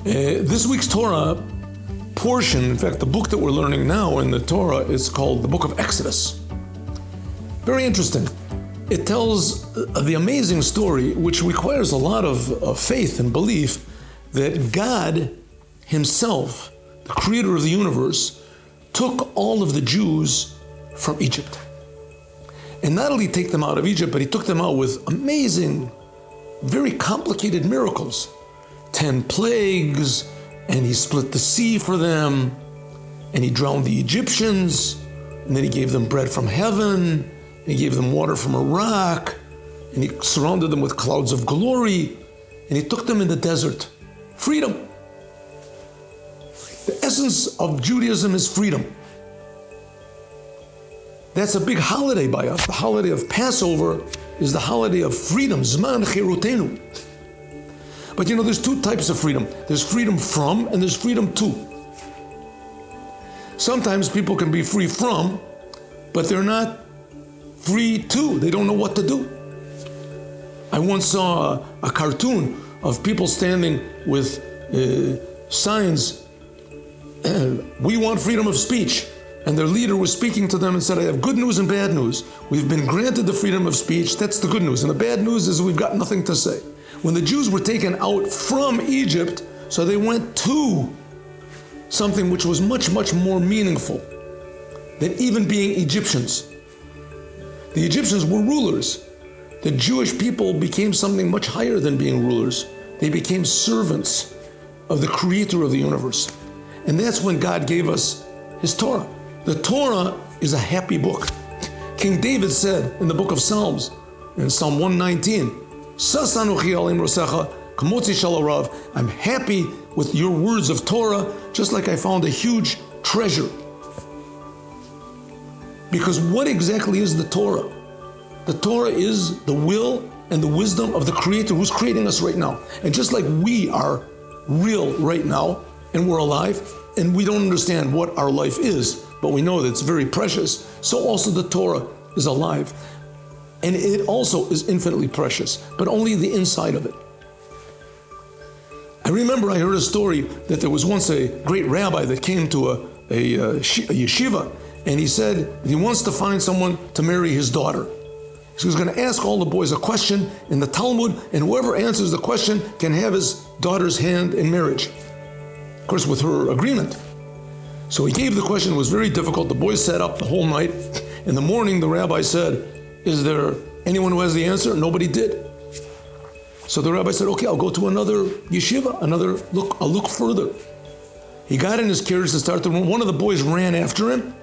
This week's Torah portion, in fact, the book that we're learning now in the Torah is called the book of Exodus. Very interesting. It tells the amazing story, which requires a lot of faith and belief, that God himself, the creator of the universe, took all of the Jews from Egypt. And not only take them out of Egypt, but he took them out with amazing, very complicated miracles. 10 plagues, and he split the sea for them, and he drowned the Egyptians, and then he gave them bread from heaven, and he gave them water from a rock, and he surrounded them with clouds of glory, and he took them in the desert. Freedom. The essence of Judaism is freedom. That's a big holiday by us. The holiday of Passover is the holiday of freedom, Zman Chirutenu. But you know, there's two types of freedom. There's freedom from and there's freedom to. Sometimes people can be free from, but they're not free to. They don't know what to do. I once saw a cartoon of people standing with signs, we want freedom of speech. And their leader was speaking to them and said, I have good news and bad news. We've been granted the freedom of speech, that's the good news. And the bad news is we've got nothing to say. When the Jews were taken out from Egypt, so they went to something which was much, much more meaningful than even being Egyptians. The Egyptians were rulers. The Jewish people became something much higher than being rulers. They became servants of the creator of the universe. And that's when God gave us his Torah. The Torah is a happy book. King David said in the book of Psalms, in Psalm 119, I'm happy with your words of Torah, just like I found a huge treasure. Because what exactly is the Torah? The Torah is the will and the wisdom of the Creator who's creating us right now. And just like we are real right now, and we're alive, and we don't understand what our life is, but we know that it's very precious, so also the Torah is alive. And it also is infinitely precious, but only the inside of it. I remember I heard a story that there was once a great rabbi that came to a yeshiva, and he said he wants to find someone to marry his daughter. So he's going to ask all the boys a question in the Talmud, and whoever answers the question can have his daughter's hand in marriage. Of course, with her agreement. So he gave the question. It was very difficult. The boys sat up the whole night. In the morning, the rabbi said, is there anyone who has the answer? Nobody did. So the rabbi said, okay, I'll go to another yeshiva, I'll look further. He got in his carriage to start the room. One of the boys ran after him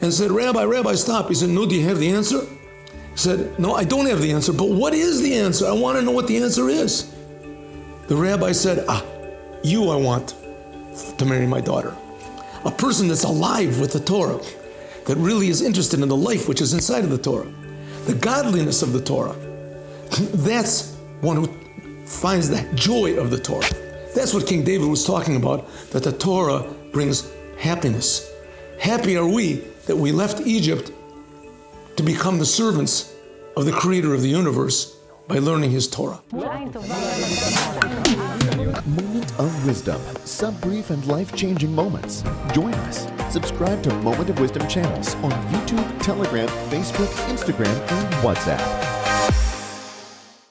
and said, Rabbi, stop. He said, no, do you have the answer? He said, no, I don't have the answer, but what is the answer? I want to know what the answer is. The rabbi said, you I want to marry my daughter. A person that's alive with the Torah, that really is interested in the life which is inside of the Torah, the godliness of the Torah. That's one who finds the joy of the Torah. That's what King David was talking about, that the Torah brings happiness. Happy are we that we left Egypt to become the servants of the creator of the universe by learning his Torah. Moment of Wisdom. Sub-brief and life-changing moments. Join us. Subscribe to Moment of Wisdom channels on YouTube, Telegram, Facebook, Instagram, and WhatsApp.